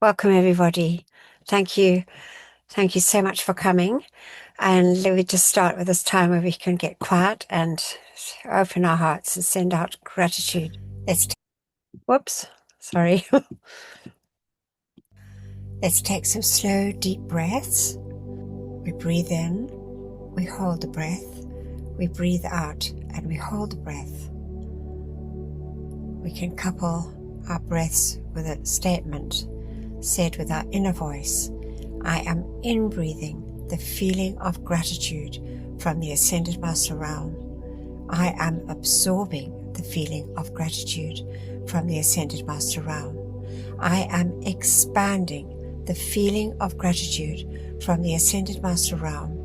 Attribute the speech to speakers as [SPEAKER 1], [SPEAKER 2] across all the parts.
[SPEAKER 1] Welcome, everybody. Thank you. Thank you so much for coming. And let me just start with this time where we can get quiet and open our hearts and send out gratitude. Whoops, sorry. Let's take some slow, deep breaths. We breathe in, we hold the breath, we breathe out, and we hold the breath. We can couple our breaths with a statement said with our inner voice. I am in-breathing the feeling of gratitude from the Ascended Master Realm. I am absorbing the feeling of gratitude from the Ascended Master Realm. I am expanding the feeling of gratitude from the Ascended Master Realm.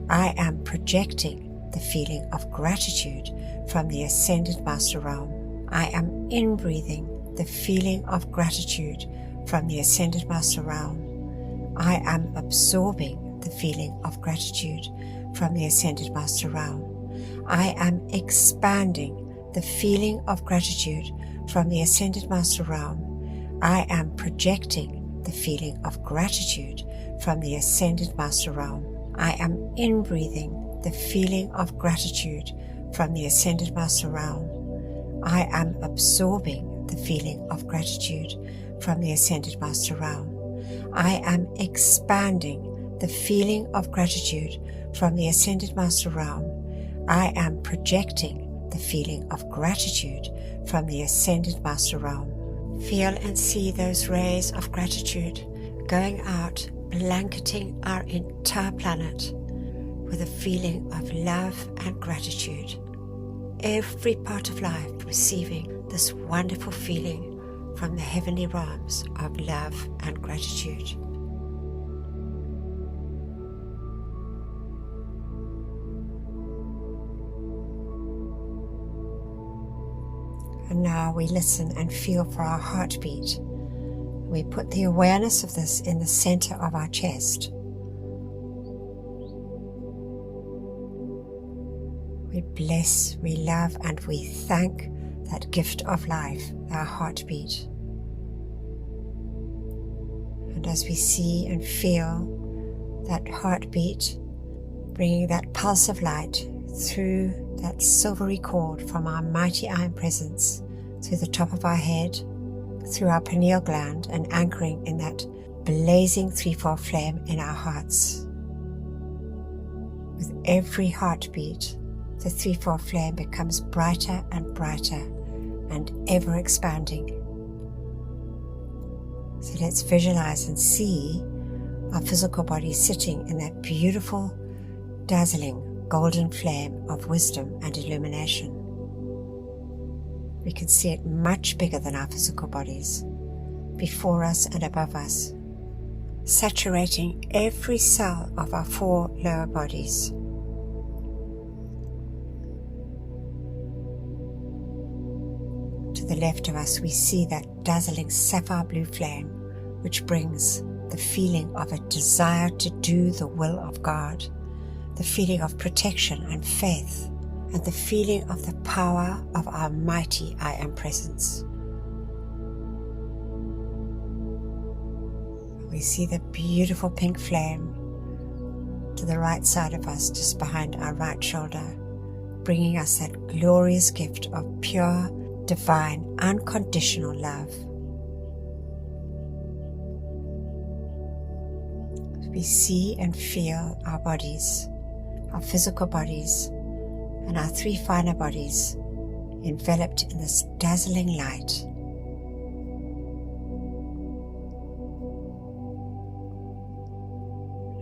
[SPEAKER 1] I am projecting the feeling of gratitude from the Ascended Master Realm. I am in-breathing the feeling of gratitude from the Ascended Master Realm. I am absorbing the feeling of gratitude from the Ascended Master Realm. I am expanding the feeling of gratitude from the Ascended Master Realm. I am projecting the feeling of gratitude from the Ascended Master Realm. I am in-breathing the feeling of gratitude from the Ascended Master Realm. I am absorbing the feeling of gratitude from the Ascended Master Realm. I am expanding the feeling of gratitude from the Ascended Master Realm. I am projecting the feeling of gratitude from the Ascended Master Realm. Feel and see those rays of gratitude going out, blanketing our entire planet with a feeling of love and gratitude. Every part of life receiving this wonderful feeling from the heavenly realms of love and gratitude. And now we listen and feel for our heartbeat. We put the awareness of this in the center of our chest. We bless, we love, and we thank that gift of life, our heartbeat. And as we see and feel that heartbeat, bringing that pulse of light through that silvery cord from our mighty iron presence, through the top of our head, through our pineal gland, and anchoring in that blazing threefold flame in our hearts. With every heartbeat, the threefold flame becomes brighter and brighter and ever expanding. So let's visualize and see our physical body sitting in that beautiful, dazzling golden flame of wisdom and illumination. We can see it much bigger than our physical bodies, before us and above us, saturating every cell of our 4 lower bodies. To the left of us, we see that dazzling sapphire blue flame, which brings the feeling of a desire to do the will of God, the feeling of protection and faith, and the feeling of the power of our mighty I Am presence. We see the beautiful pink flame to the right side of us, just behind our right shoulder, bringing us that glorious gift of pure, divine, unconditional love. We see and feel our bodies, our physical bodies, and our 3 finer bodies enveloped in this dazzling light.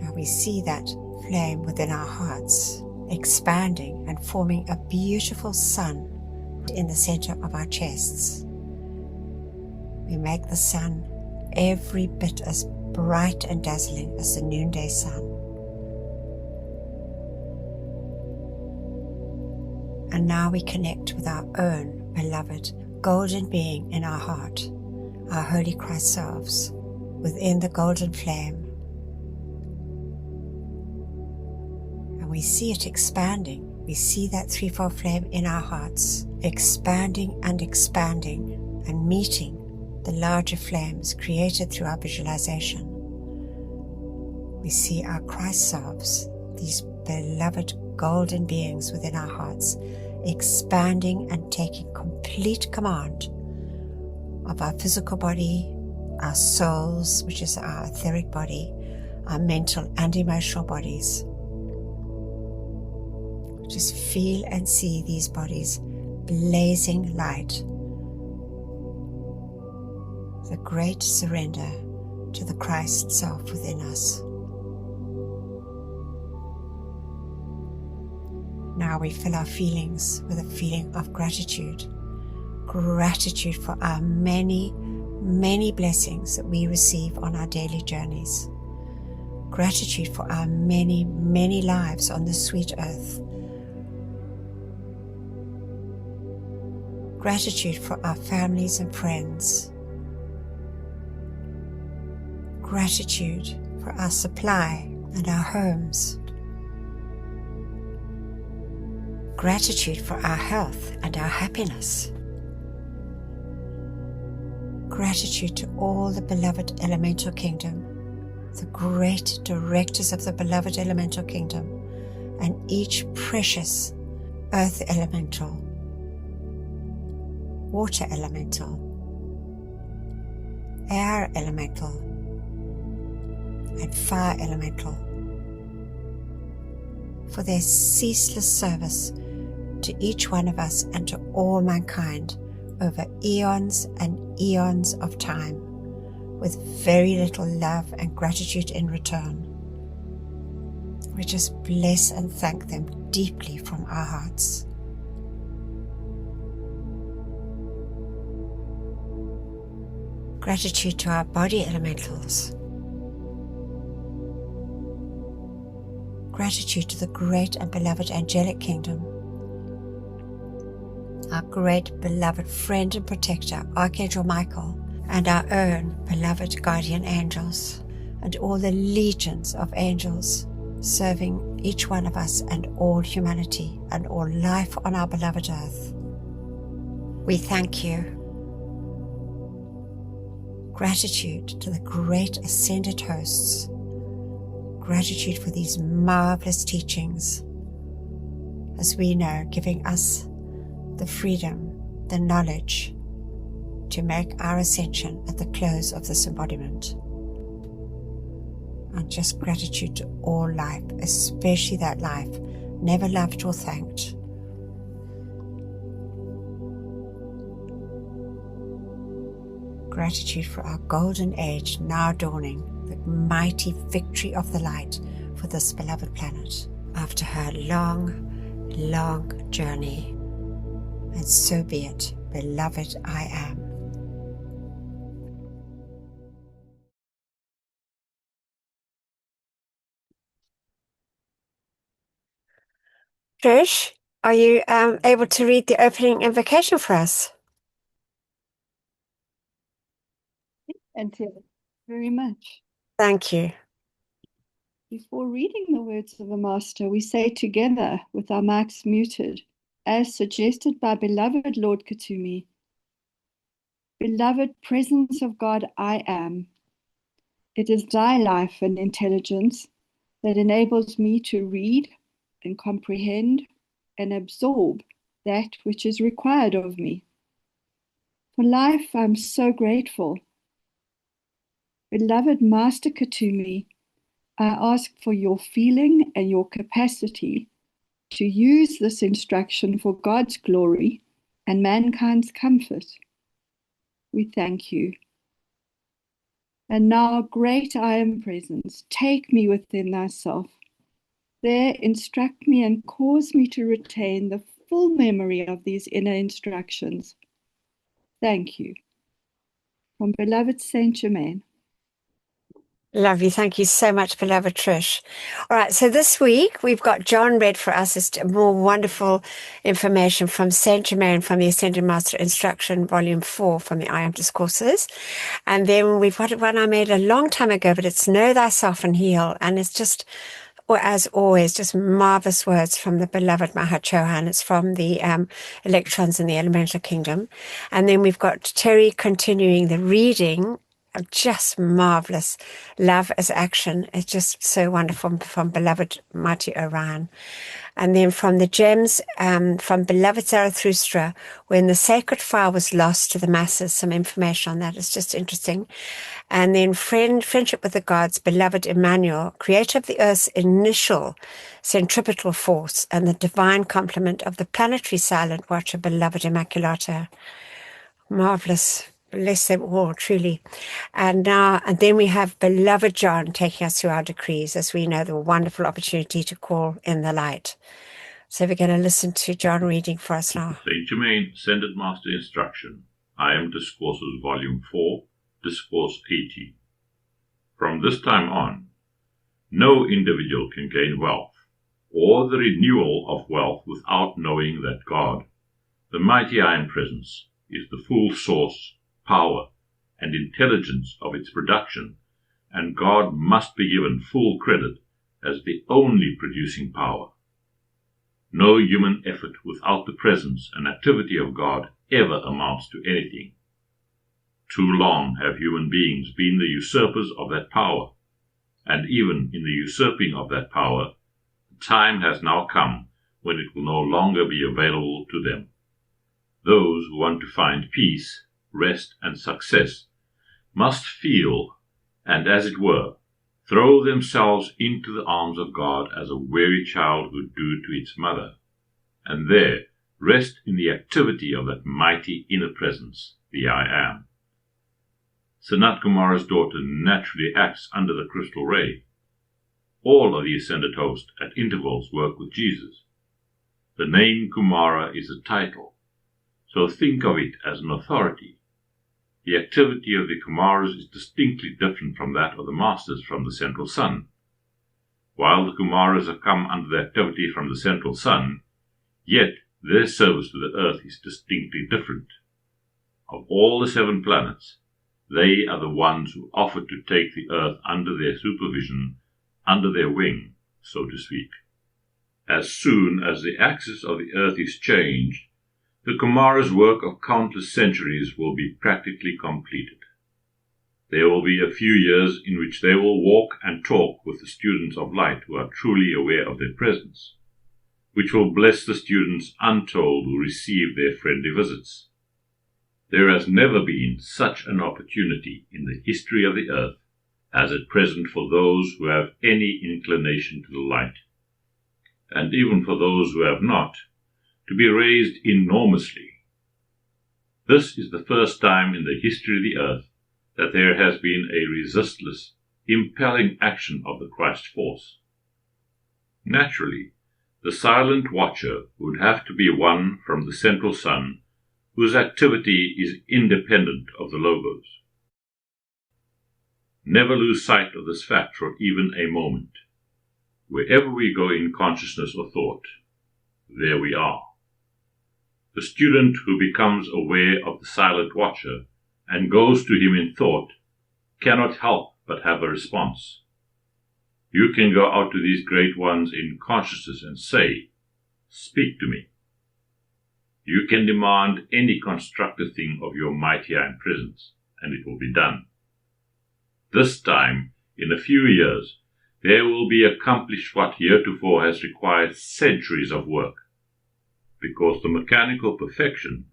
[SPEAKER 1] Now we see that flame within our hearts expanding and forming a beautiful sun in the center of our chests. We make the sun every bit as bright and dazzling as the noonday sun. And now we connect with our own beloved golden being in our heart, our Holy Christ selves, within the golden flame. And we see it expanding. We see that threefold flame in our hearts, expanding and expanding and meeting the larger flames created through our visualization, we see our Christ selves, these beloved golden beings within our hearts, expanding and taking complete command of our physical body, our souls, which is our etheric body, our mental and emotional bodies. Just feel and see these bodies blazing light. The great surrender to the Christ self within us. Now we fill our feelings with a feeling of gratitude. Gratitude for our many, many blessings that we receive on our daily journeys. Gratitude for our many, many lives on this sweet earth. Gratitude for our families and friends. Gratitude for our supply and our homes. Gratitude for our health and our happiness. Gratitude to all the beloved elemental kingdom, the great directors of the beloved elemental kingdom, and each precious earth elemental, water elemental, air elemental, and fire elemental, for their ceaseless service to each one of us and to all mankind over eons and eons of time, with very little love and gratitude in return. We just bless and thank them deeply from our hearts. Gratitude to our body elementals. Gratitude to the great and beloved angelic kingdom, our great beloved friend and protector, Archangel Michael, and our own beloved guardian angels, and all the legions of angels serving each one of us and all humanity and all life on our beloved earth. We thank you. Gratitude to the great ascended hosts. Gratitude for these marvelous teachings, as we know, giving us the freedom, the knowledge to make our ascension at the close of this embodiment. And just gratitude to all life, especially that life never loved or thanked. Gratitude for our golden age now dawning, the mighty victory of the light for this beloved planet after her long, long journey. And so be it, beloved I am. Trish, are you able to read the opening invocation for us?
[SPEAKER 2] And very much.
[SPEAKER 1] Thank you.
[SPEAKER 2] Before reading the words of the Master, we say together with our mics muted, as suggested by beloved Lord Katumi, beloved presence of God I am. It is thy life and intelligence that enables me to read and comprehend and absorb that which is required of me. For life, I'm so grateful. Beloved Master Katumi, I ask for your feeling and your capacity to use this instruction for God's glory and mankind's comfort. We thank you. And now, great I am presence, take me within thyself. There instruct me and cause me to retain the full memory of these inner instructions. Thank you. From beloved Saint Germain.
[SPEAKER 1] Love you. Thank you so much, beloved Trish. All right, so this week we've got John read for us more wonderful information from Saint Germain from the Ascended Master Instruction, Volume 4 from the I Am Discourses. And then we've got one I made a long time ago, but it's Know Thyself and Heal. And it's just Or as always, just marvelous words from the beloved Mahat Chohan. It's from the Electrons in the Elemental Kingdom. And then we've got Terry continuing the reading of just marvelous Love as Action. It's just so wonderful from beloved Mighty Orion. And then from the gems, from beloved Zarathustra, when the sacred fire was lost to the masses, some information on that is just interesting. And then friendship with the gods, beloved Emmanuel, creator of the earth's initial centripetal force, and the divine complement of the planetary silent watcher, beloved Immaculata. Marvelous. Bless them all, truly. And then we have beloved John taking us through our decrees, as we know the wonderful opportunity to call in the light. So we're going to listen to John reading for us now.
[SPEAKER 3] Saint Germain, Ascended Master Instruction. I Am Discourses, Volume 4, Discourse 80. From this time on, no individual can gain wealth, or the renewal of wealth, without knowing that God, the mighty Iron Presence, is the full source, power, and intelligence of its production, and God must be given full credit as the only producing power. No human effort without the presence and activity of God ever amounts to anything. Too long have human beings been the usurpers of that power, and even in the usurping of that power, the time has now come when it will no longer be available to them. Those who want to find peace, rest, and success must feel, and as it were, throw themselves into the arms of God as a weary child would do to its mother, and there rest in the activity of that mighty inner presence, the I Am. Sanat Kumara's daughter naturally acts under the crystal ray. All of the ascended host at intervals work with Jesus. The name Kumara is a title, so think of it as an authority. The activity of the Kumaras is distinctly different from that of the Masters from the Central Sun. While the Kumaras have come under the activity from the Central Sun, yet their service to the earth is distinctly different. Of all the 7 planets, they are the ones who offered to take the earth under their supervision, under their wing, so to speak. As soon as the axis of the earth is changed, the Kumara's work of countless centuries will be practically completed. There will be a few years in which they will walk and talk with the students of light who are truly aware of their presence, which will bless the students untold who receive their friendly visits. There has never been such an opportunity in the history of the earth as at present for those who have any inclination to the light, and even for those who have not, to be raised enormously. This is the first time in the history of the earth that there has been a resistless, impelling action of the Christ force. Naturally, the silent watcher would have to be one from the Central Sun, whose activity is independent of the Logos. Never lose sight of this fact for even a moment. Wherever we go in consciousness or thought, there we are. The student who becomes aware of the silent watcher and goes to him in thought cannot help but have a response. You can go out to these great ones in consciousness and say, "Speak to me." You can demand any constructive thing of your mighty Iron Presence, and it will be done. This time, in a few years, there will be accomplished what heretofore has required centuries of work, because the mechanical perfection,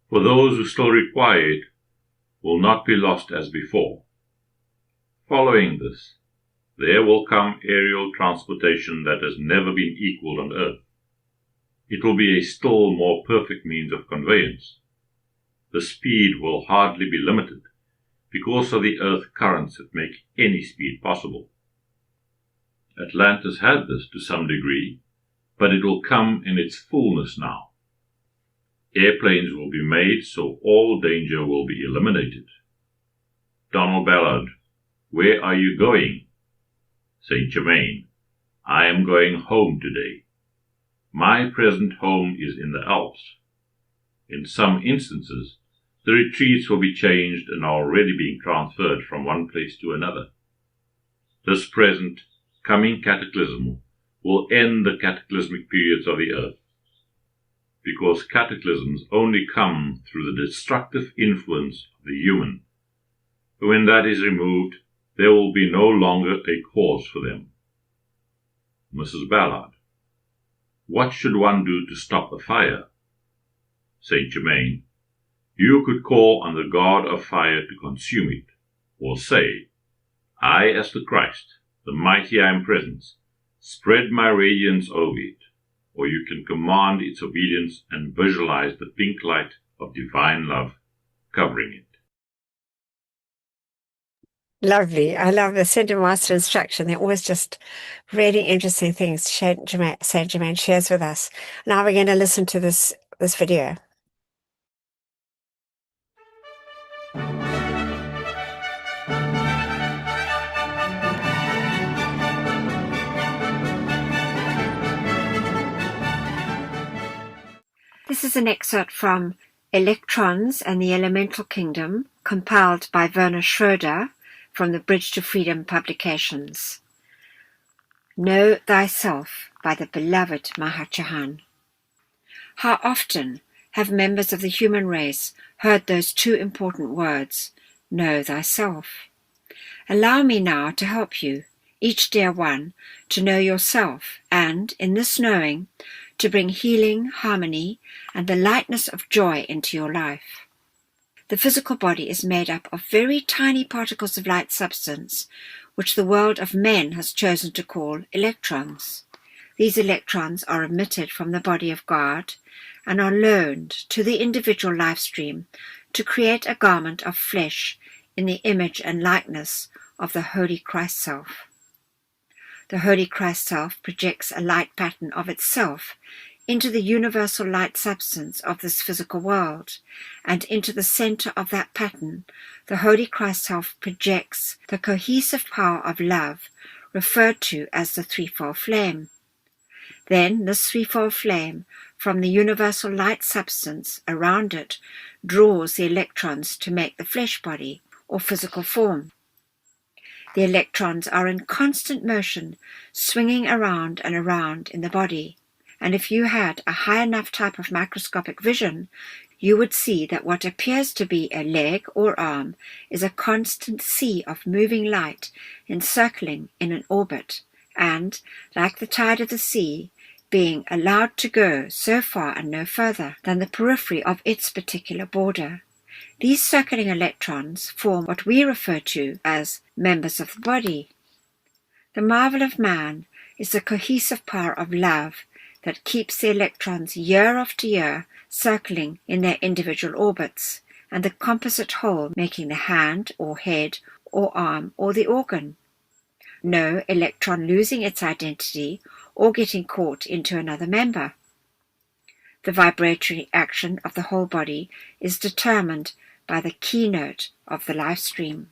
[SPEAKER 3] for those who still require it, will not be lost as before. Following this, there will come aerial transportation that has never been equaled on earth. It will be a still more perfect means of conveyance. The speed will hardly be limited, because of the earth currents that make any speed possible. Atlantis had this to some degree, but it will come in its fullness now. Airplanes will be made so all danger will be eliminated. Donald Ballard, where are you going? Saint Germain, I am going home today. My present home is in the Alps. In some instances, the retreats will be changed and are already being transferred from one place to another. This present coming cataclysm will end the cataclysmic periods of the earth, because cataclysms only come through the destructive influence of the human. When that is removed, there will be no longer a cause for them. Mrs. Ballard. What should one do to stop a fire? Saint Germain. You could call on the God of fire to consume it, or say, I, as the Christ, the mighty I am presence, spread my radiance over it, or you can command its obedience and visualize the pink light of divine love covering it.
[SPEAKER 1] Lovely. I love the Sender Master instruction. They're always just really interesting things Saint Germain shares with us. Now we're going to listen to this video. This is an excerpt from Electrons and the Elemental Kingdom, compiled by Werner Schroeder from the Bridge to Freedom publications. Know Thyself by the beloved Mahachohan. How often have members of the human race heard those two important words, know thyself? Allow me now to help you, each dear one, to know yourself, and, in this knowing, to bring healing, harmony, and the lightness of joy into your life. The physical body is made up of very tiny particles of light substance, which the world of men has chosen to call electrons. These electrons are emitted from the body of God and are loaned to the individual life stream to create a garment of flesh in the image and likeness of the Holy Christ Self. The Holy Christ Self projects a light pattern of itself into the universal light substance of this physical world, and into the center of that pattern, the Holy Christ Self projects the cohesive power of love, referred to as the threefold flame. Then this threefold flame, from the universal light substance around it, draws the electrons to make the flesh body, or physical form. The electrons are in constant motion, swinging around and around in the body. And if you had a high enough type of microscopic vision, you would see that what appears to be a leg or arm is a constant sea of moving light encircling in an orbit, and, like the tide of the sea, being allowed to go so far and no further than the periphery of its particular border. These circling electrons form what we refer to as members of the body. The marvel of man is the cohesive power of love that keeps the electrons year after year circling in their individual orbits, and the composite whole making the hand or head or arm or the organ. No electron losing its identity or getting caught into another member. The vibratory action of the whole body is determined by the keynote of the life stream.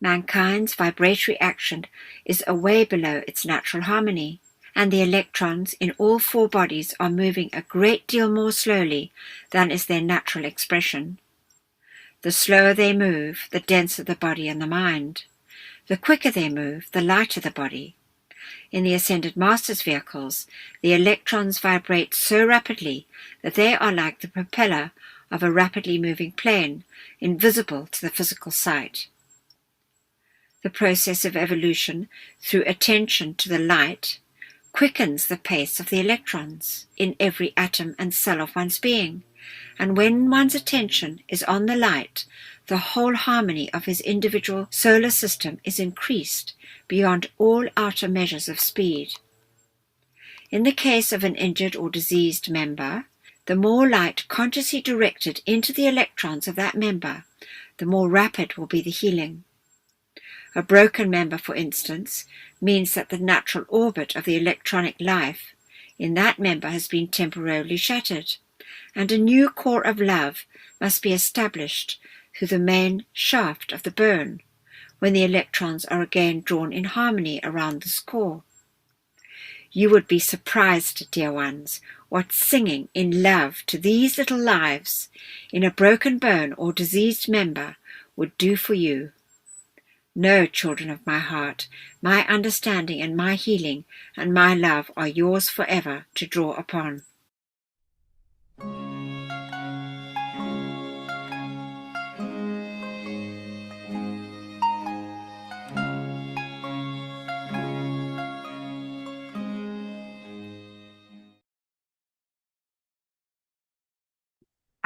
[SPEAKER 1] Mankind's vibratory action is way below its natural harmony, and the electrons in all four bodies are moving a great deal more slowly than is their natural expression. The slower they move, the denser the body and the mind. The quicker they move, the lighter the body. In the Ascended Master's vehicles, the electrons vibrate so rapidly that they are like the propeller of a rapidly moving plane, invisible to the physical sight. The process of evolution through attention to the light quickens the pace of the electrons in every atom and cell of one's being, and when one's attention is on the light, the whole harmony of his individual solar system is increased beyond all outer measures of speed. In the case of an injured or diseased member, the more light consciously directed into the electrons of that member, the more rapid will be the healing. A broken member, for instance, means that the natural orbit of the electronic life in that member has been temporarily shattered, and a new core of love must be established through the main shaft of the burn, when the electrons are again drawn in harmony around this core. You would be surprised, dear ones, what singing in love to these little lives in a broken bone or diseased member would do for you. No, children of my heart, my understanding and my healing and my love are yours forever to draw upon.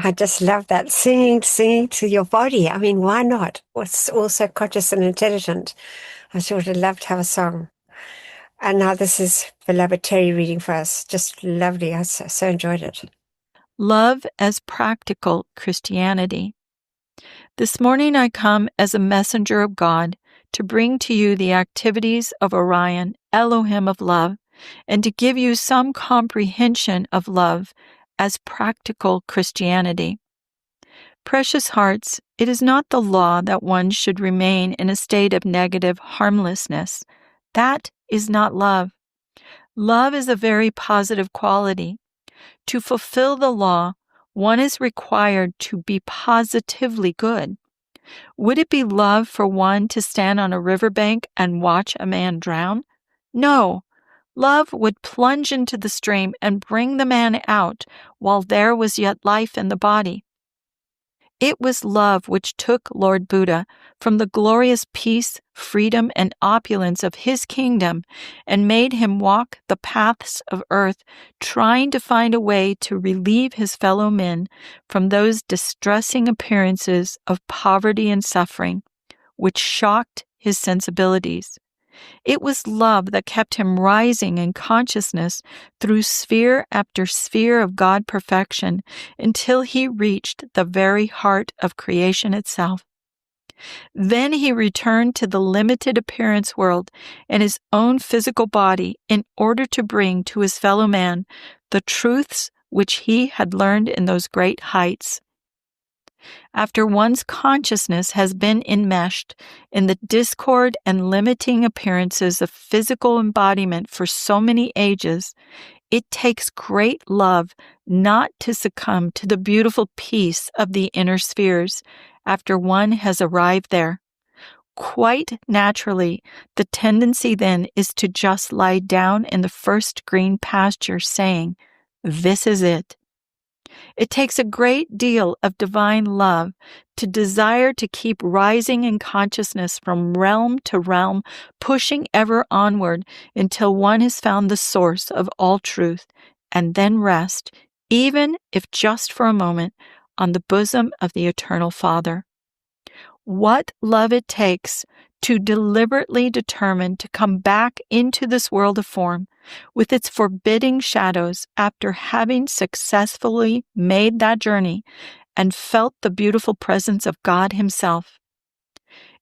[SPEAKER 1] I just love that, singing to your body. I mean, why not? It's also conscious and intelligent. I sort of love to have a song. And now this is beloved Terry reading for us. Just lovely. I so enjoyed it.
[SPEAKER 4] Love as practical Christianity. This morning I come as a messenger of God to bring to you the activities of Orion, Elohim of love, and to give you some comprehension of love as practical Christianity. Precious hearts, it is not the law that one should remain in a state of negative harmlessness. That is not love. Love is a very positive quality. To fulfill the law, one is required to be positively good. Would it be love for one to stand on a riverbank and watch a man drown? No. Love would plunge into the stream and bring the man out while there was yet life in the body. It was love which took Lord Buddha from the glorious peace, freedom, and opulence of his kingdom and made him walk the paths of earth, trying to find a way to relieve his fellow men from those distressing appearances of poverty and suffering, which shocked his sensibilities. It was love that kept him rising in consciousness through sphere after sphere of God perfection until he reached the very heart of creation itself. Then he returned to the limited appearance world and his own physical body in order to bring to his fellow man the truths which he had learned in those great heights. After one's consciousness has been enmeshed in the discord and limiting appearances of physical embodiment for so many ages, it takes great love not to succumb to the beautiful peace of the inner spheres after one has arrived there. Quite naturally, the tendency then is to just lie down in the first green pasture saying, "This is it." It takes a great deal of divine love to desire to keep rising in consciousness from realm to realm, pushing ever onward until one has found the source of all truth, and then rest, even if just for a moment, on the bosom of the Eternal Father. What love it takes to deliberately determine to come back into this world of form with its forbidding shadows after having successfully made that journey and felt the beautiful presence of God Himself.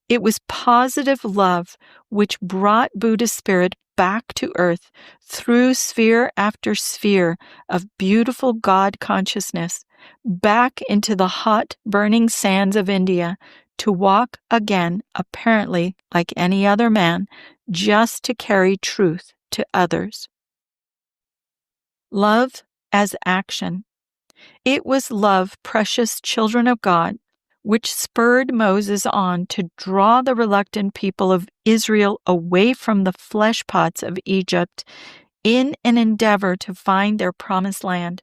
[SPEAKER 4] It was positive love which brought Buddha's spirit back to earth through sphere after sphere of beautiful God consciousness, back into the hot, burning sands of India, to walk again, apparently like any other man, just to carry truth to others. Love as action. It was love, precious children of God, which spurred Moses on to draw the reluctant people of Israel away from the flesh pots of Egypt in an endeavor to find their promised land.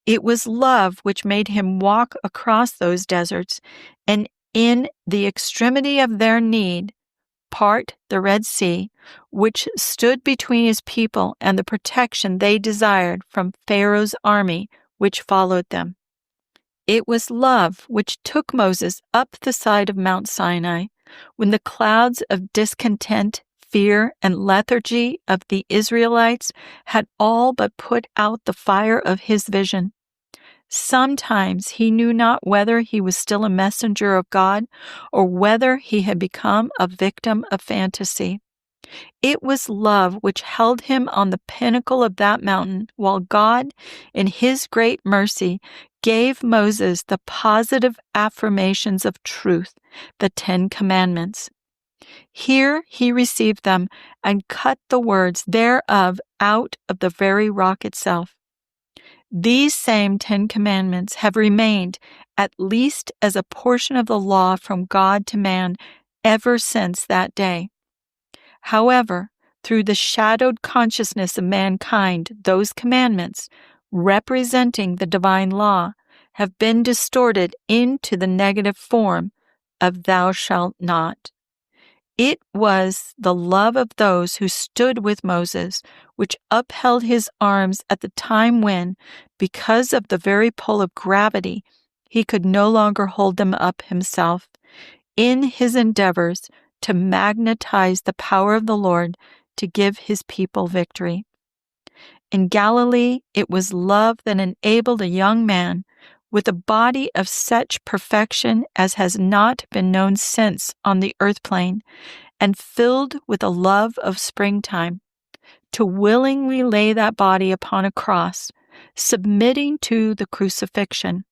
[SPEAKER 4] It was love which made him walk across those deserts and in the extremity of their need, part the Red Sea, which stood between his people and the protection they desired from Pharaoh's army, which followed them. It was love which took Moses up the side of Mount Sinai, when the clouds of discontent, fear, and lethargy of the Israelites had all but put out the fire of his vision. Sometimes he knew not whether he was still a messenger of God or whether he had become a victim of fantasy. It was love which held him on the pinnacle of that mountain while God, in His great mercy, gave Moses the positive affirmations of truth, the 10 Commandments. Here he received them and cut the words thereof out of the very rock itself. These same 10 Commandments have remained, at least as a portion of the law from God to man, ever since that day. However, through the shadowed consciousness of mankind, those commandments, representing the divine law, have been distorted into the negative form of thou shalt not. It was the love of those who stood with Moses, which upheld his arms at the time when, because of the very pull of gravity, he could no longer hold them up himself, in his endeavors to magnetize the power of the Lord to give his people victory. In Galilee, it was love that enabled a young man with a body of such perfection as has not been known since on the earth plane, and filled with a love of springtime, to willingly lay that body upon a cross, submitting to the crucifixion.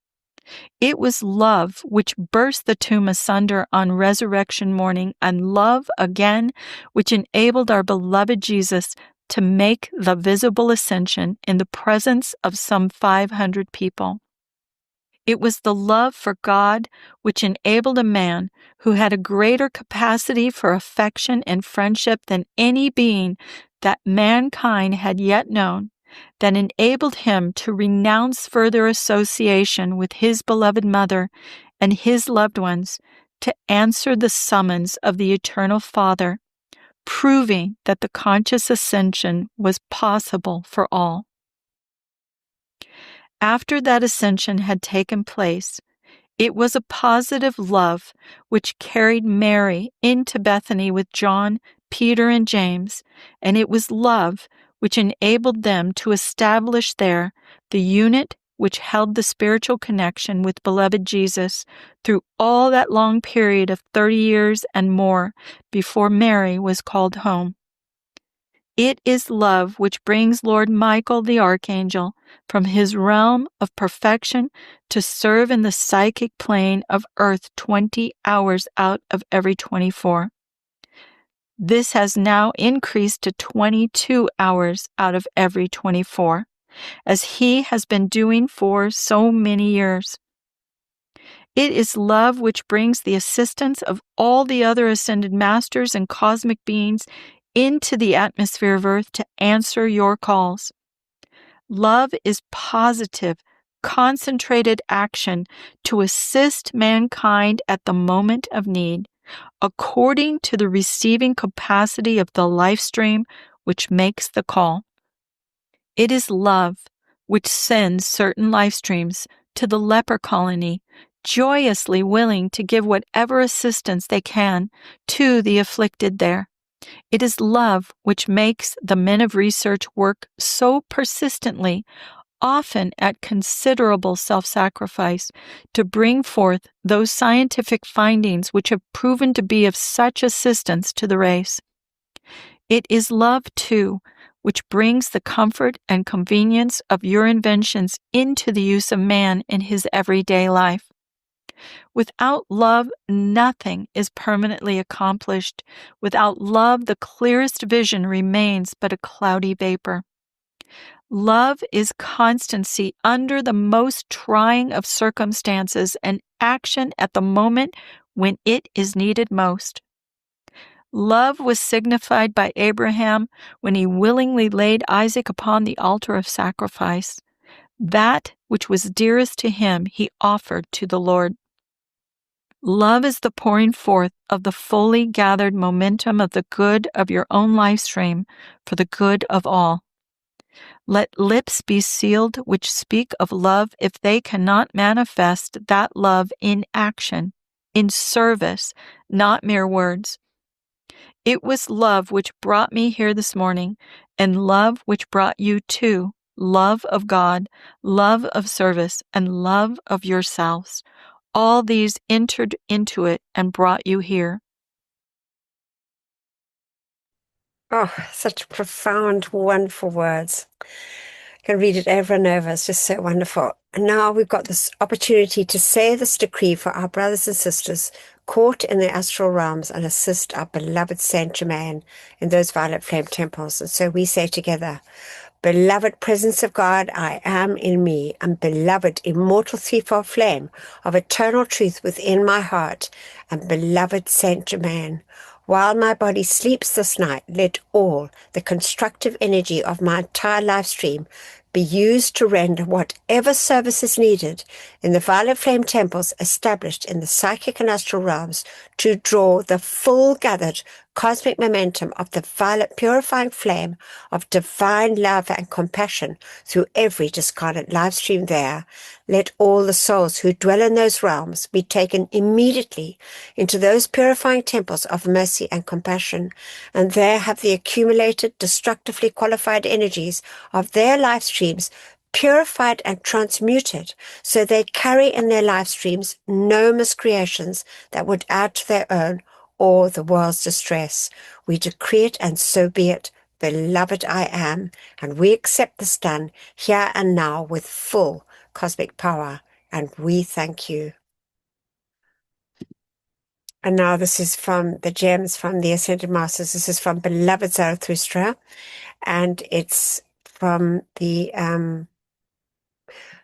[SPEAKER 4] It was love which burst the tomb asunder on resurrection morning, and love again which enabled our beloved Jesus to make the visible ascension in the presence of some 500 people. It was the love for God which enabled a man who had a greater capacity for affection and friendship than any being that mankind had yet known, that enabled him to renounce further association with his beloved mother and his loved ones, to answer the summons of the eternal Father, proving that the conscious ascension was possible for all. After that ascension had taken place, it was a positive love which carried Mary into Bethany with John, Peter, and James, and it was love which enabled them to establish there the unit which held the spiritual connection with beloved Jesus through all that long period of 30 years and more before Mary was called home. It is love which brings Lord Michael the Archangel from his realm of perfection to serve in the psychic plane of earth 20 hours out of every 24. This has now increased to 22 hours out of every 24, as he has been doing for so many years. It is love which brings the assistance of all the other ascended masters and cosmic beings into the atmosphere of earth to answer your calls. Love is positive, concentrated action to assist mankind at the moment of need, according to the receiving capacity of the life stream which makes the call. It is love which sends certain life streams to the leper colony, joyously willing to give whatever assistance they can to the afflicted there. It is love which makes the men of research work so persistently, often at considerable self-sacrifice, to bring forth those scientific findings which have proven to be of such assistance to the race. It is love, too, which brings the comfort and convenience of your inventions into the use of man in his everyday life. Without love, nothing is permanently accomplished. Without love, the clearest vision remains but a cloudy vapor. Love is constancy under the most trying of circumstances and action at the moment when it is needed most. Love was signified by Abraham when he willingly laid Isaac upon the altar of sacrifice. That which was dearest to him he offered to the Lord. Love is the pouring forth of the fully gathered momentum of the good of your own life stream for the good of all. Let lips be sealed which speak of love if they cannot manifest that love in action, in service, not mere words. It was love which brought me here this morning, and love which brought you too, love of God, love of service, and love of yourselves. All these entered into it and brought you here.
[SPEAKER 1] Oh, such profound, wonderful words. I can read it over and over. It's just so wonderful. And now we've got this opportunity to say this decree for our brothers and sisters caught in the astral realms and assist our beloved Saint Germain in those violet flame temples. And so we say together, Beloved presence of God, I am in me, and beloved immortal threefold flame of eternal truth within my heart, and beloved Saint Germain, while my body sleeps this night, let all the constructive energy of my entire life stream be used to render whatever service is needed in the violet flame temples established in the psychic and astral realms to draw the full gathered cosmic momentum of the violet purifying flame of divine love and compassion through every discarnate live stream there. Let all the souls who dwell in those realms be taken immediately into those purifying temples of mercy and compassion, and there have the accumulated, destructively qualified energies of their life streams purified and transmuted, so they carry in their life streams no miscreations that would add to their own or the world's distress. We decree it, and so be it. Beloved I am, and we accept this done here and now with full cosmic power, and we thank you. And now this is from the gems from the Ascended Masters. This is from Beloved Zarathustra, and it's from the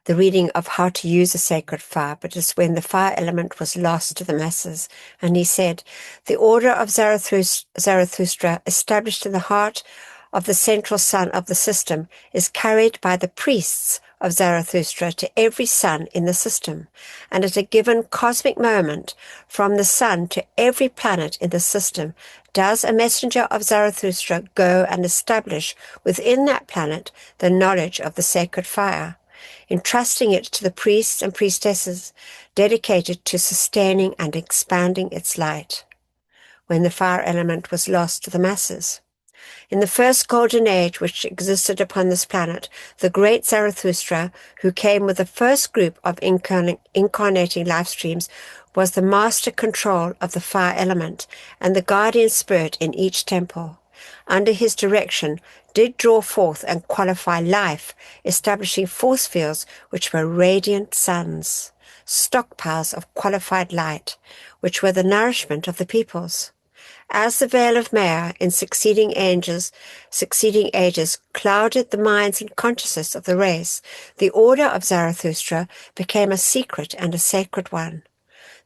[SPEAKER 1] reading of how to use a sacred fire, but it's when the fire element was lost to the masses. And he said, the order of Zarathustra, established in the heart of the central sun of the system, is carried by the priests of Zarathustra to every sun in the system, and at a given cosmic moment, from the sun to every planet in the system, does a messenger of Zarathustra go and establish within that planet the knowledge of the sacred fire, entrusting it to the priests and priestesses dedicated to sustaining and expanding its light. When the fire element was lost to the masses, in the first golden age which existed upon this planet, the great Zarathustra, who came with the first group of incarnating life streams, was the master control of the fire element and the guardian spirit in each temple. Under his direction, did draw forth and qualify life, establishing force fields which were radiant suns, stockpiles of qualified light, which were the nourishment of the peoples. As the veil of Maya in succeeding ages clouded the minds and consciousness of the race, the order of Zarathustra became a secret and a sacred one.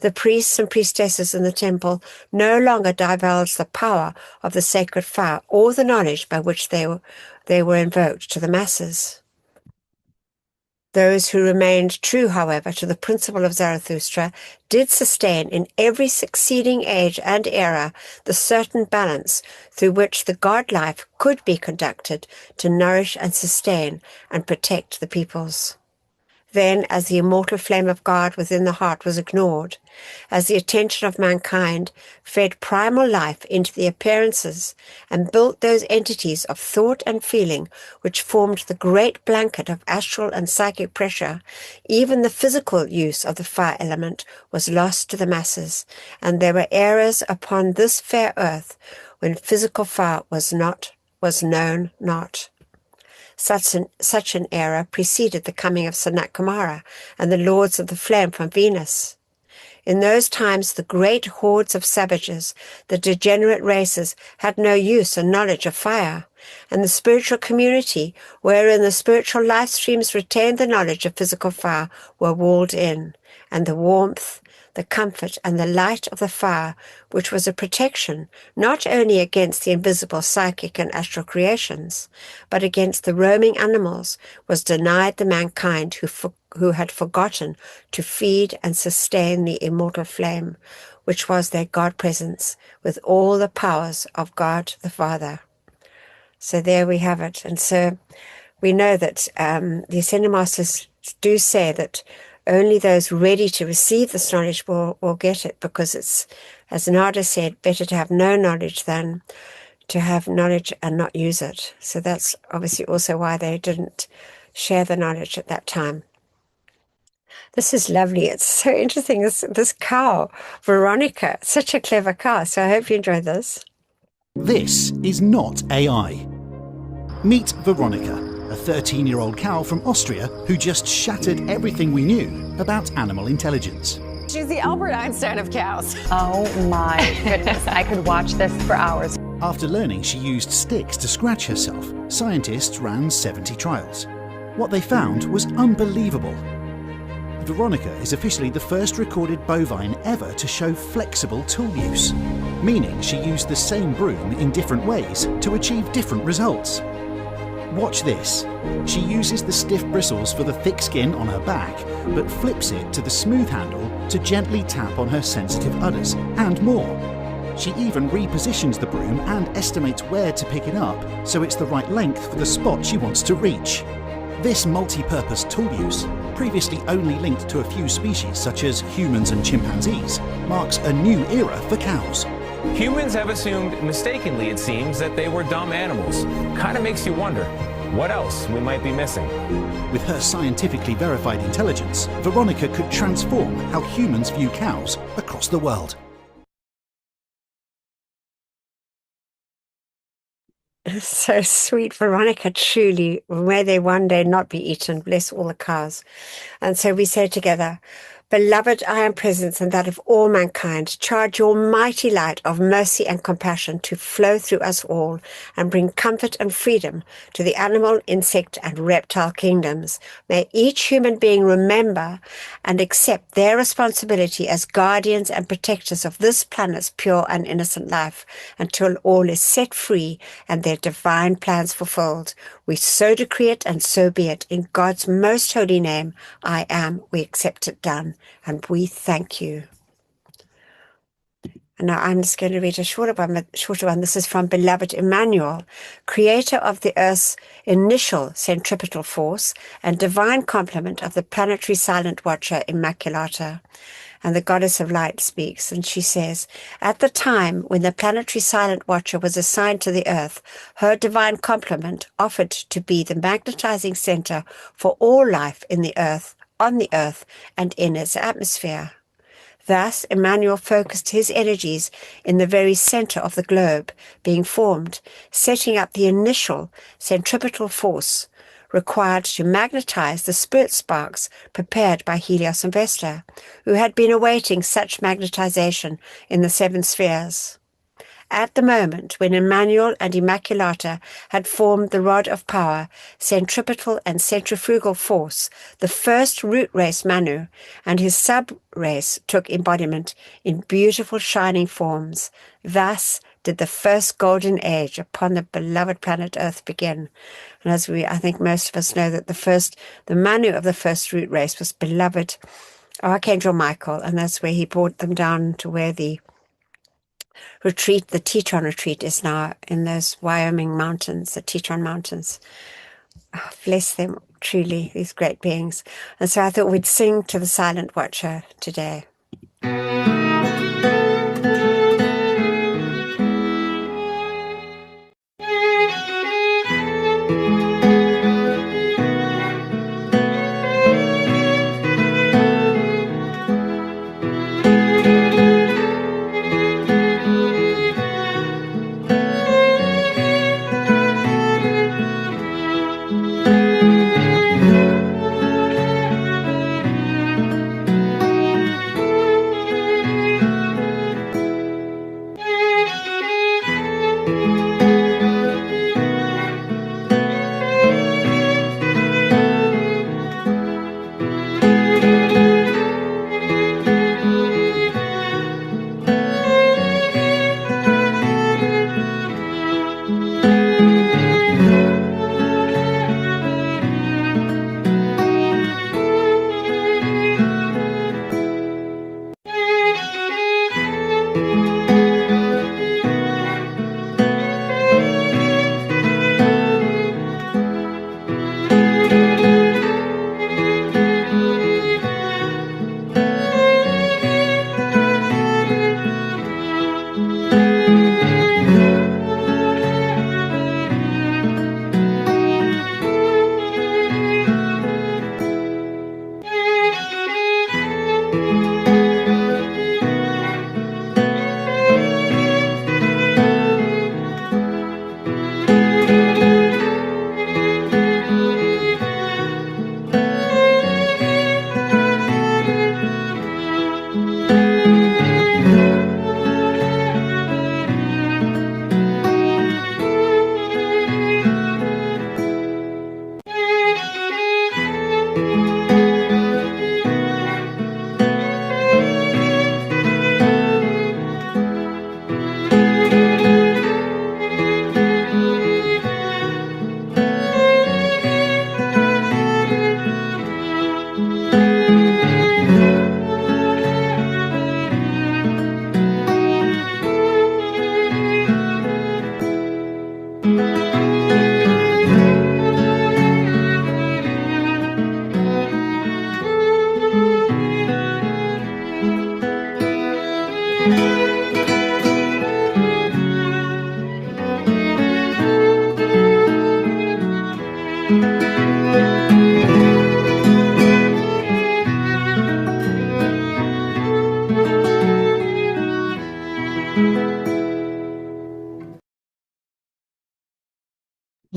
[SPEAKER 1] The priests and priestesses in the temple no longer divulged the power of the sacred fire or the knowledge by which they were invoked to the masses. Those who remained true, however, to the principle of Zarathustra did sustain in every succeeding age and era the certain balance through which the God life could be conducted to nourish and sustain and protect the peoples. Then, as the immortal flame of God within the heart was ignored, as the attention of mankind fed primal life into the appearances and built those entities of thought and feeling which formed the great blanket of astral and psychic pressure, even the physical use of the fire element was lost to the masses, and there were eras upon this fair earth when physical fire was known not. Such an era preceded the coming of Sanat Kumara and the lords of the flame from Venus. In those times, the great hordes of savages, the degenerate races, had no use and knowledge of fire, and the spiritual community, wherein the spiritual life streams retained the knowledge of physical fire, were walled in, and the warmth, the comfort, and the light of the fire, which was a protection not only against the invisible psychic and astral creations, but against the roaming animals, was denied the mankind who had forgotten to feed and sustain the immortal flame, which was their God presence, with all the powers of God the Father. So there we have it. And so we know that the Ascended Masters do say that only those ready to receive this knowledge will get it, because it's, as Nada said, better to have no knowledge than to have knowledge and not use it. So that's obviously also why they didn't share the knowledge at that time. This is lovely. It's so interesting. This cow, Veronica, such a clever cow. So I hope you enjoy this.
[SPEAKER 5] This is not AI. Meet Veronica, a 13-year-old cow from Austria who just shattered everything we knew about animal intelligence.
[SPEAKER 6] She's the Albert Einstein of cows.
[SPEAKER 7] Oh my goodness, I could watch this for hours.
[SPEAKER 5] After learning she used sticks to scratch herself, scientists ran 70 trials. What they found was unbelievable. Veronica is officially the first recorded bovine ever to show flexible tool use, meaning she used the same broom in different ways to achieve different results. Watch this. She uses the stiff bristles for the thick skin on her back, but flips it to the smooth handle to gently tap on her sensitive udders, and more. She even repositions the broom and estimates where to pick it up so it's the right length for the spot she wants to reach. This multi-purpose tool use, previously only linked to a few species such as humans and chimpanzees, marks a new era for cows.
[SPEAKER 6] Humans have assumed, mistakenly it seems, that they were dumb animals. Kind of makes you wonder what else we might be missing.
[SPEAKER 5] With her scientifically verified intelligence, Veronica could transform how humans view cows across the world.
[SPEAKER 1] So sweet, Veronica, truly, may they one day not be eaten, bless all the cows. And so we say together, Beloved, I am present and that of all mankind. Charge your mighty light of mercy and compassion to flow through us all and bring comfort and freedom to the animal, insect, and reptile kingdoms. May each human being remember and accept their responsibility as guardians and protectors of this planet's pure and innocent life until all is set free and their divine plans fulfilled. We so decree it and so be it. In God's most holy name, I am. We accept it done. And we thank you. And now I'm just going to read a shorter one. This is from Beloved Emmanuel, creator of the Earth's initial centripetal force and divine complement of the planetary silent watcher Immaculata. And the goddess of light speaks, and she says, at the time when the planetary silent watcher was assigned to the earth, her divine complement offered to be the magnetizing center for all life in the earth, on the earth, and in its atmosphere. Thus, Emmanuel focused his energies in the very center of the globe being formed, setting up the initial centripetal force required to magnetize the spirit sparks prepared by Helios and Vesta, who had been awaiting such magnetization in the seven spheres. At the moment when Emmanuel and Immaculata had formed the rod of power, centripetal and centrifugal force, the first root race Manu and his sub-race took embodiment in beautiful shining forms. Thus did the first golden age upon the beloved planet Earth begin. And as I think most of us know that the Manu of the first root race was beloved Archangel Michael, and that's where he brought them down to where the retreat, the Teton retreat, is now in those Wyoming mountains, the Teton Mountains. Oh, bless them, truly, these great beings. And so I thought we'd sing to the Silent Watcher today.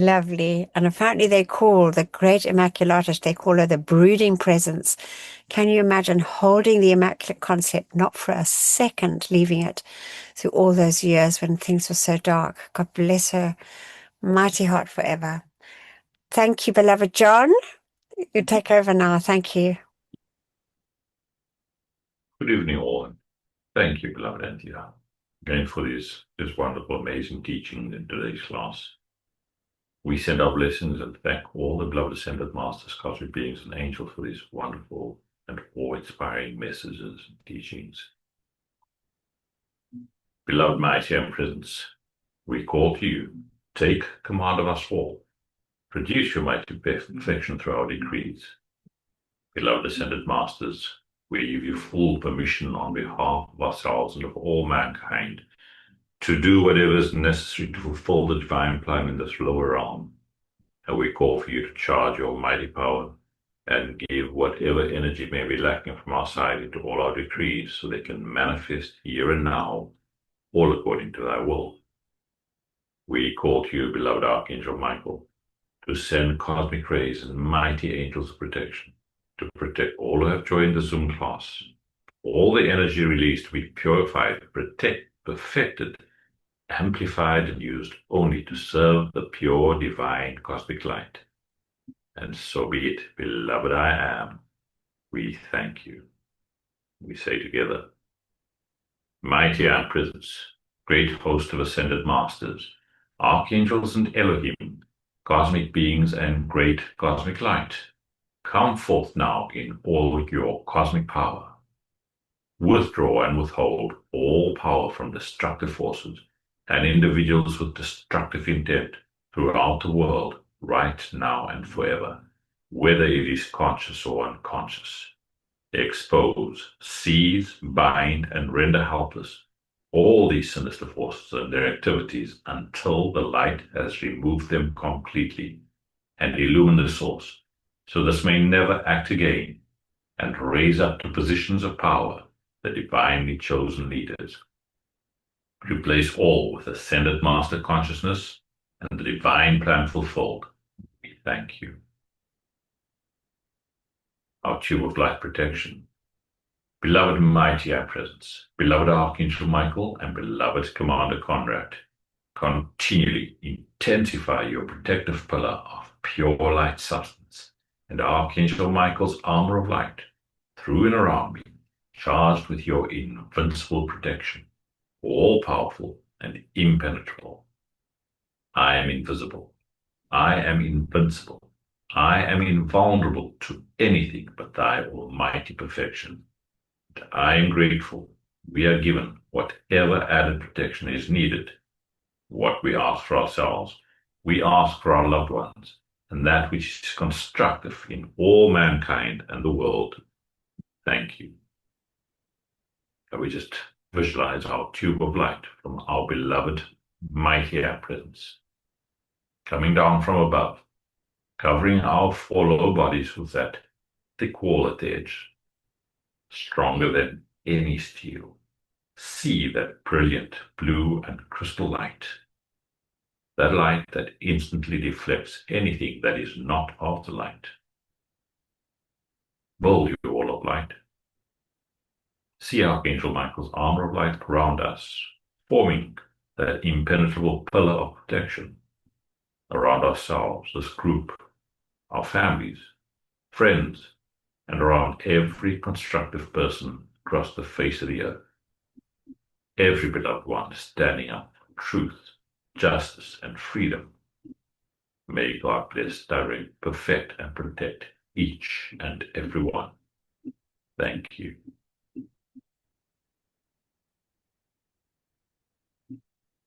[SPEAKER 1] Lovely. And apparently they call the great Immaculatus, they call her the brooding presence. Can you imagine holding the Immaculate Concept, not for a second leaving it through all those years when things were so dark? God bless her. Mighty heart forever. Thank you, beloved John. You take over now. Thank you.
[SPEAKER 3] Good evening, all, and thank you, beloved Anthea, again for this wonderful, amazing teaching in today's class. We send our blessings and thank all the beloved ascended masters, cosmic beings, and angels for these wonderful and awe-inspiring messages and teachings. Beloved mighty Empress, we call to you, take command of us all. Produce your mighty perfection through our decrees. Beloved ascended masters, we give you full permission on behalf of ourselves and of all mankind to do whatever is necessary to fulfill the divine plan in this lower realm. And we call for you to charge your mighty power and give whatever energy may be lacking from our side into all our decrees so they can manifest here and now, all according to thy will. We call to you, beloved Archangel Michael, to send cosmic rays and mighty angels of protection to protect all who have joined the Zoom class. All the energy released to be purified, protected, perfected, amplified, and used only to serve the pure divine cosmic light. And so be it, beloved I am. We thank you. We say together, mighty Empress, great host of ascended masters, archangels and Elohim, cosmic beings and great cosmic light, come forth now in all your cosmic power. Withdraw and withhold all power from destructive forces and individuals with destructive intent throughout the world, right now and forever, whether it is conscious or unconscious. Expose, seize, bind, and render helpless all these sinister forces and their activities until the light has removed them completely and illumined the source, so this may never act again, and raise up to positions of power the divinely chosen leaders. Replace all with ascended master consciousness and the divine plan fulfilled. We thank you. Our tube of light protection. Beloved mighty Empress, beloved Archangel Michael, and beloved Commander Conrad, continually intensify your protective pillar of pure light substance and Archangel Michael's armor of light through and around me, charged with your invincible protection, all-powerful and impenetrable. I am invisible. I am invincible. I am invulnerable to anything but thy almighty perfection. And I am grateful we are given whatever added protection is needed. What we ask for ourselves, we ask for our loved ones, and that which is constructive in all mankind and the world. Thank you. And we just visualize our tube of light from our beloved mighty Empress coming down from above, covering our four lower bodies with that thick wall at the edge, stronger than any steel. See that brilliant blue and crystal light, that light that instantly deflects anything that is not of the light. Build your wall of light. See Archangel Michael's armor of light around us, forming that impenetrable pillar of protection around ourselves, this group, our families, friends, and around every constructive person across the face of the earth. Every beloved one standing up for truth, justice, and freedom. May God bless, direct, perfect, and protect each and every one. Thank you.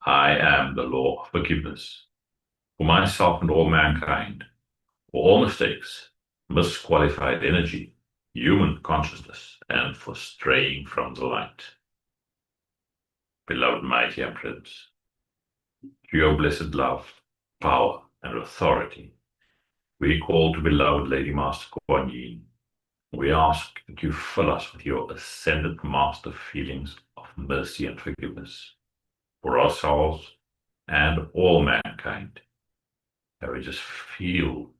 [SPEAKER 3] I am the law of forgiveness for myself and all mankind, for all mistakes, misqualified energy, human consciousness, and for straying from the light. Beloved mighty Empress, to your blessed love, power, and authority, we call to beloved Lady Master Kuan Yin. We ask that you fill us with your ascended master feelings of mercy and forgiveness for ourselves and all mankind. that we just feel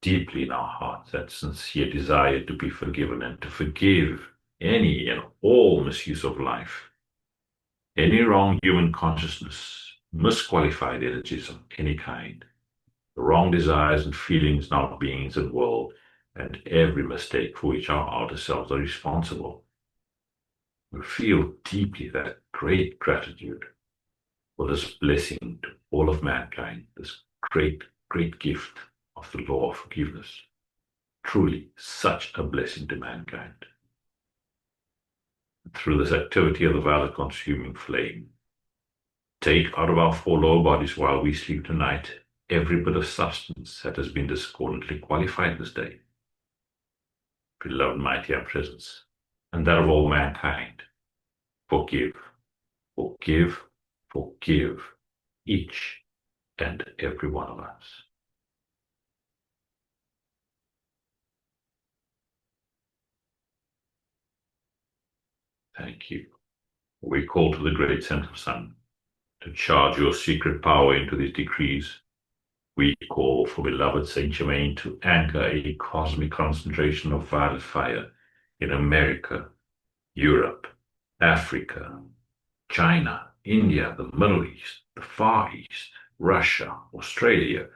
[SPEAKER 3] deeply in our hearts that sincere desire to be forgiven and to forgive any and all misuse of life, any wrong human consciousness, misqualified energies of any kind, the wrong desires and feelings in our beings and world, and every mistake for which our outer selves are responsible. We feel deeply that great gratitude for this blessing to all of mankind, this great, great gift of the law of forgiveness. Truly such a blessing to mankind. Through this activity of the violet consuming flame, take out of our four lower bodies while we sleep tonight every bit of substance that has been discordantly qualified this day. Beloved mighty our presence, and that of all mankind, forgive, forgive, forgive each and every one of us. Thank you. We call to the great central sun to charge your secret power into these decrees. We call for beloved Saint Germain to anchor a cosmic concentration of violet fire in America, Europe, Africa, China, India, the Middle East, the Far East, Russia, Australia,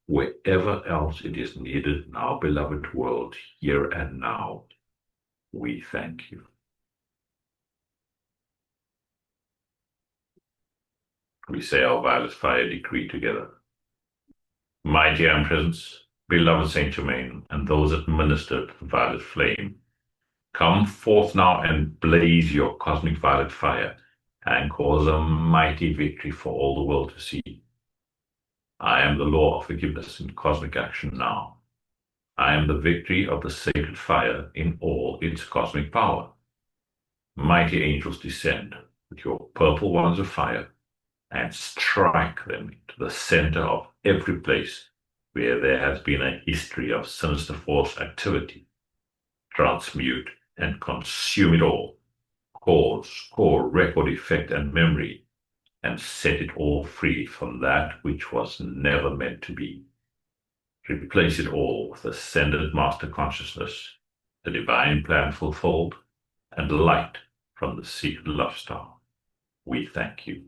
[SPEAKER 3] wherever else it is needed in our beloved world, here and now. We thank you. We say our violet fire decree together. Mighty presence, beloved Saint Germain, and those administered the violet flame, come forth now and blaze your cosmic violet fire and cause a mighty victory for all the world to see. I am the law of forgiveness in cosmic action now. I am the victory of the sacred fire in all its cosmic power. Mighty angels descend with your purple wands of fire and strike them to the center of every place where there has been a history of sinister force activity. Transmute and consume it all, cause, core, record, effect, and memory, and set it all free from that which was never meant to be. Replace it all with ascended master consciousness, the divine plan fulfilled, and light from the secret love star. We thank you.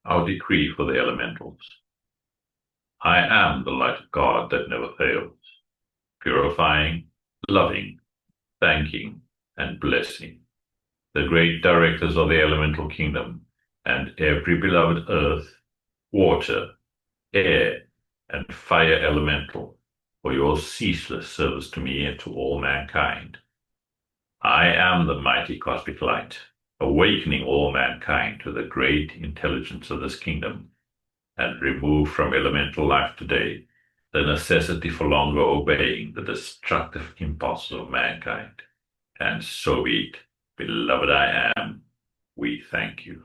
[SPEAKER 3] Our decree for the elementals. I am the light of God that never fails, purifying, loving, thanking, and blessing the great directors of the elemental kingdom and every beloved earth, water, air, and fire elemental for your ceaseless service to me and to all mankind. I am the mighty cosmic light, awakening all mankind to the great intelligence of this kingdom, and remove from elemental life today the necessity for longer obeying the destructive impulses of mankind. And so be it, beloved I am, we thank you.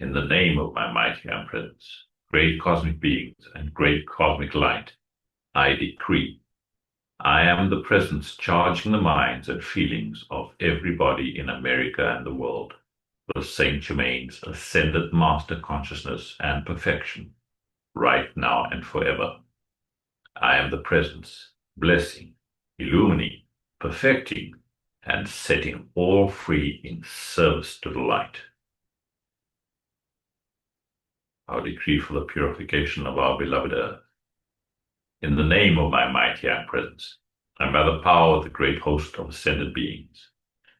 [SPEAKER 3] In the name of my mighty presence, great cosmic beings and great cosmic light, I decree I am the presence charging the minds and feelings of everybody in America and the world with Saint Germain's ascended master consciousness and perfection, right now and forever. I am the presence, blessing, illumining, perfecting, and setting all free in service to the light. Our decree for the purification of our beloved earth. In the name of my mighty presence, and by the power of the great host of ascended beings,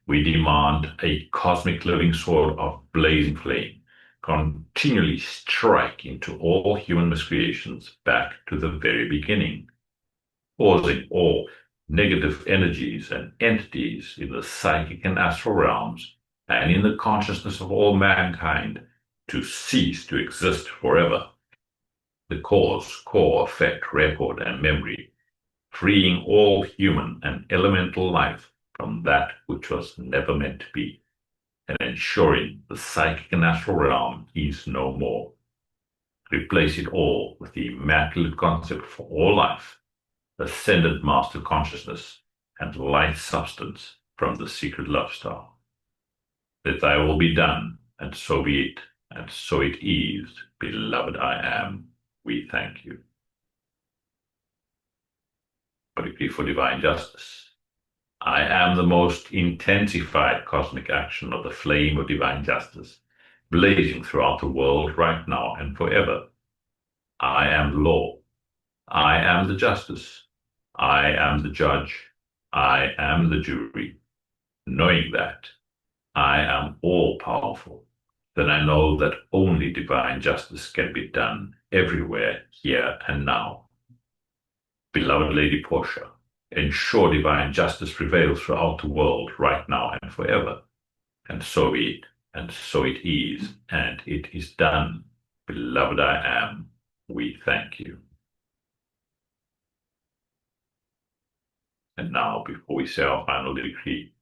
[SPEAKER 3] we demand a cosmic living sword of blazing flame continually strike into all human miscreations back to the very beginning, causing all negative energies and entities in the psychic and astral realms and in the consciousness of all mankind to cease to exist forever. The cause, core, effect, record, and memory, freeing all human and elemental life from that which was never meant to be, and ensuring the psychic and astral realm is no more. Replace it all with the immaculate concept for all life, ascended master consciousness, and light substance from the secret love star. That thy will be done, and so be it, and so it is, beloved I am. We thank you. Decree for divine justice. I am the most intensified cosmic action of the flame of divine justice, blazing throughout the world right now and forever. I am law. I am the justice. I am the judge. I am the jury. Knowing that I am all-powerful, then I know that only divine justice can be done everywhere, here and now. Beloved Lady Portia, ensure divine justice prevails throughout the world right now and forever. And so be it, and so it is, and it is done. Beloved I am, we thank you. And now, before we say our final decree,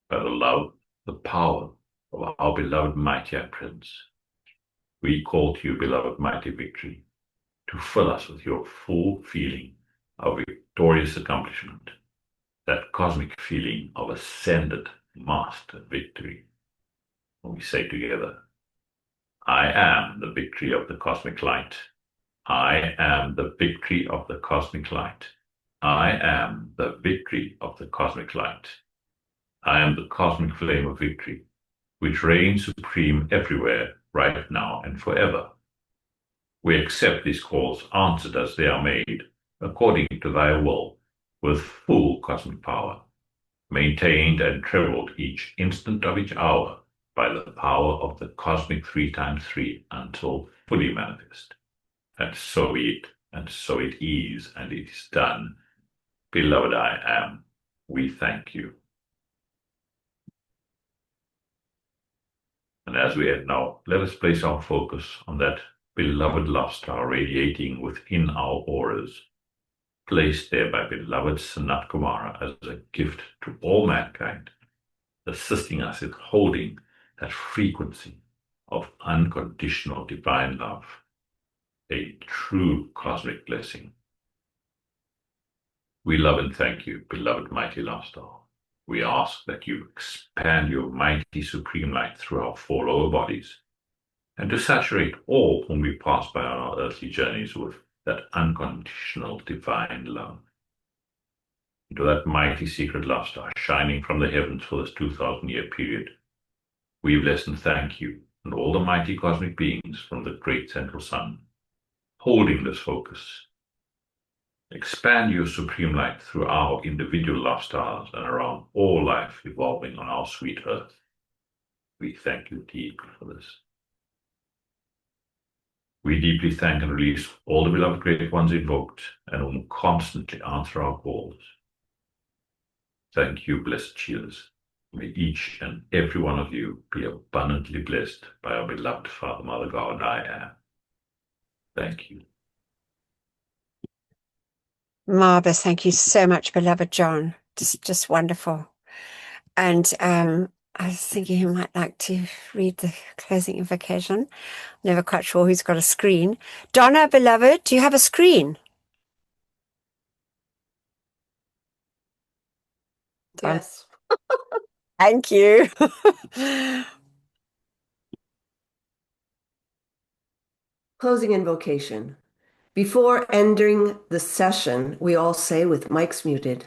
[SPEAKER 3] by the love, the power of our beloved mighty Prince, we call to you, beloved mighty victory, to fill us with your full feeling of victorious accomplishment, that cosmic feeling of ascended master victory. When we say together, I am the victory of the cosmic light. I am the victory of the cosmic light. I am the victory of the cosmic light. I am the cosmic flame of victory, which reigns supreme everywhere, right now and forever. We accept these calls answered as they are made, according to thy will, with full cosmic power, maintained and trebled each instant of each hour by the power of the cosmic 3x3 until fully manifest. And so be it, and so it is, and it is done. Beloved I am, we thank you. And as we end now, let us place our focus on that beloved love star radiating within our auras, placed there by beloved Sanat Kumara as a gift to all mankind, assisting us in holding that frequency of unconditional divine love, a true cosmic blessing. We love and thank you, beloved mighty love star. We ask that you expand your mighty supreme light through our four lower bodies, and to saturate all whom we pass by on our earthly journeys with that unconditional divine love. Into that mighty secret love star shining from the heavens for this 2,000-year period, We bless and thank you and all the mighty cosmic beings from the great central sun, holding this focus. Expand your supreme light through our individual love stars and around all life evolving on our sweet earth. We thank you deeply for this. We deeply thank and release all the beloved great ones invoked and whom constantly answer our calls. Thank you, blessed Sheilas. May each and every one of you be abundantly blessed by our beloved Father, Mother, God, I am. Thank you.
[SPEAKER 1] Marvelous. Thank you so much, beloved John. Just wonderful. And I was thinking you might like to read the closing invocation. Never quite sure who's got a screen. Donna, beloved, do you have a screen?
[SPEAKER 7] Yes.
[SPEAKER 1] Thank you.
[SPEAKER 7] Closing invocation. Before ending the session, we all say with mics muted,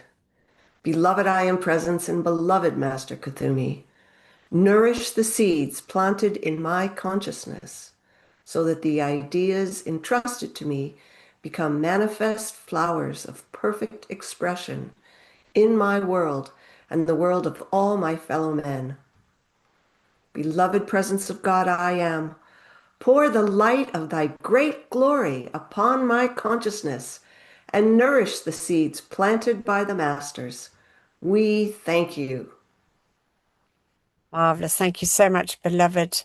[SPEAKER 7] Beloved I am presence and beloved Master Kuthumi, nourish the seeds planted in my consciousness so that the ideas entrusted to me become manifest flowers of perfect expression in my world and the world of all my fellow men. Beloved presence of God, I am. Pour the light of thy great glory upon my consciousness and nourish the seeds planted by the masters. We thank you.
[SPEAKER 1] Marvelous. Thank you so much, beloved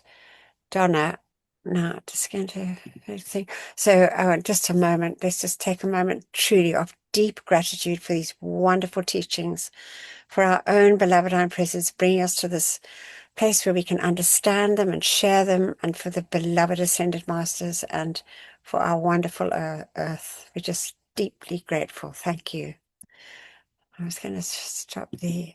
[SPEAKER 1] Donna. Now, just going to think. So, just a moment. Let's just take a moment truly of deep gratitude for these wonderful teachings, for our own beloved Iron Presence, bringing us to this place where we can understand them and share them, and for the beloved Ascended Masters and for our wonderful Earth. We're just deeply grateful. Thank you. I was going to stop the